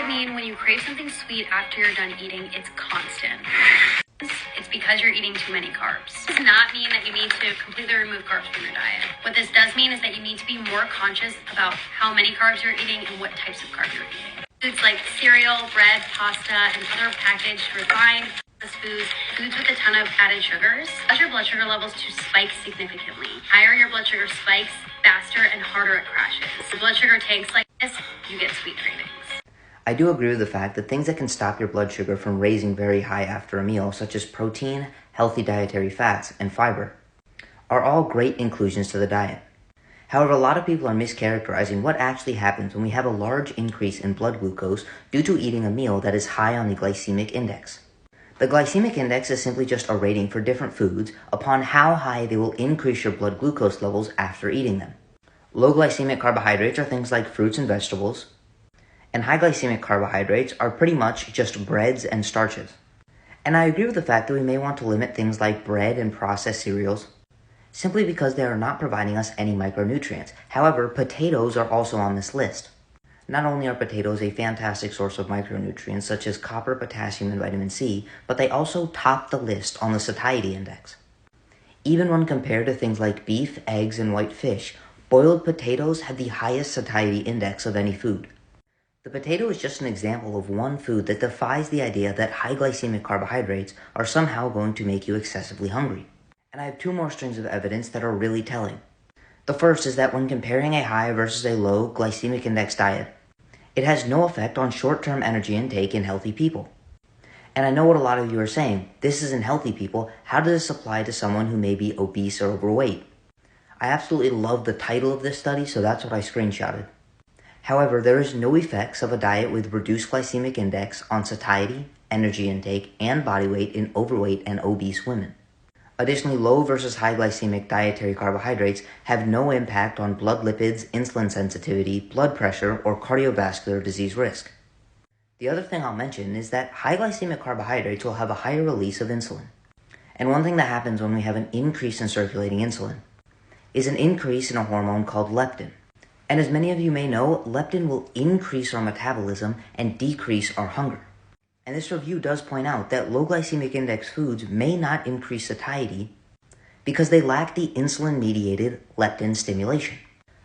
mean when you crave something sweet after you're done eating, it's constant. It's because you're eating too many carbs. This does not mean that you need to completely remove carbs from your diet. What this does mean is that you need to be more conscious about how many carbs you're eating and what types of carbs you're eating. Foods like cereal, bread, pasta, and other packaged, refined foods with a ton of added sugars, cause your blood sugar levels to spike significantly. Higher your blood sugar spikes, faster and harder it crashes. The blood sugar tanks like this, you get sweet cravings. I do agree with the fact that things that can stop your blood sugar from raising very high after a meal, such as protein, healthy dietary fats, and fiber, are all great inclusions to the diet. However, a lot of people are mischaracterizing what actually happens when we have a large increase in blood glucose due to eating a meal that is high on the glycemic index. The glycemic index is simply just a rating for different foods upon how high they will increase your blood glucose levels after eating them. Low glycemic carbohydrates are things like fruits and vegetables, and high glycemic carbohydrates are pretty much just breads and starches. And I agree with the fact that we may want to limit things like bread and processed cereals simply because they are not providing us any micronutrients. However, potatoes are also on this list. Not only are potatoes a fantastic source of micronutrients such as copper, potassium, and vitamin C, but they also top the list on the satiety index. Even when compared to things like beef, eggs, and white fish, boiled potatoes have the highest satiety index of any food. The potato is just an example of one food that defies the idea that high glycemic carbohydrates are somehow going to make you excessively hungry. And I have two more strings of evidence that are really telling. The first is that when comparing a high versus a low glycemic index diet, it has no effect on short-term energy intake in healthy people. And I know what a lot of you are saying, this is in healthy people, how does this apply to someone who may be obese or overweight? I absolutely love the title of this study, so that's what I screenshotted. However, there is no effects of a diet with reduced glycemic index on satiety, energy intake, and body weight in overweight and obese women. Additionally, low versus high glycemic dietary carbohydrates have no impact on blood lipids, insulin sensitivity, blood pressure, or cardiovascular disease risk. The other thing I'll mention is that high glycemic carbohydrates will have a higher release of insulin. And one thing that happens when we have an increase in circulating insulin is an increase in a hormone called leptin. And as many of you may know, leptin will increase our metabolism and decrease our hunger. And this review does point out that low glycemic index foods may not increase satiety because they lack the insulin-mediated leptin stimulation.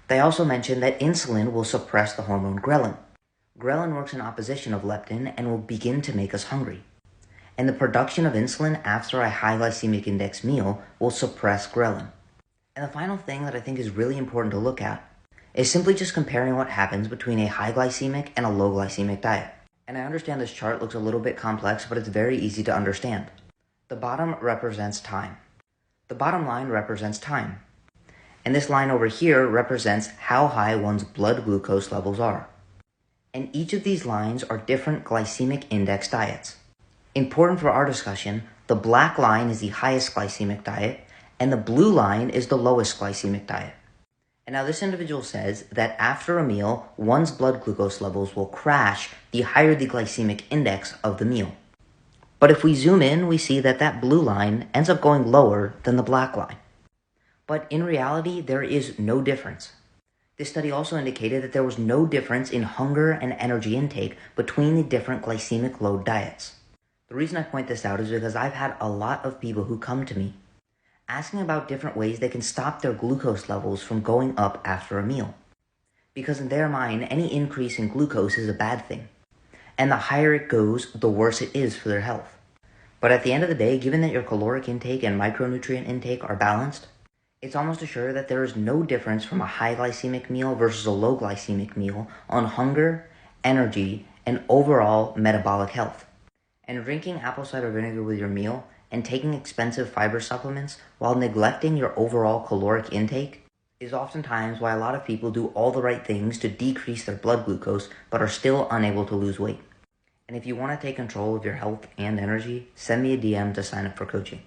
They also mention that insulin will suppress the hormone ghrelin. Ghrelin works in opposition of leptin and will begin to make us hungry. And the production of insulin after a high glycemic index meal will suppress ghrelin. And the final thing that I think is really important to look at is simply just comparing what happens between a high glycemic and a low glycemic diet. And I understand this chart looks a little bit complex, but it's very easy to understand. The bottom represents time. The bottom line represents time. And this line over here represents how high one's blood glucose levels are. And each of these lines are different glycemic index diets. Important for our discussion, the black line is the highest glycemic diet, and the blue line is the lowest glycemic diet. And now this individual says that after a meal, one's blood glucose levels will crash the higher the glycemic index of the meal. But if we zoom in, we see that that blue line ends up going lower than the black line. But in reality, there is no difference. This study also indicated that there was no difference in hunger and energy intake between the different glycemic load diets. The reason I point this out is because I've had a lot of people who come to me asking about different ways they can stop their glucose levels from going up after a meal. Because in their mind, any increase in glucose is a bad thing. And the higher it goes, the worse it is for their health. But at the end of the day, given that your caloric intake and micronutrient intake are balanced, it's almost assured that there is no difference from a high glycemic meal versus a low glycemic meal on hunger, energy, and overall metabolic health. And drinking apple cider vinegar with your meal and taking expensive fiber supplements while neglecting your overall caloric intake is oftentimes why a lot of people do all the right things to decrease their blood glucose but are still unable to lose weight. And if you want to take control of your health and energy, send me a DM to sign up for coaching.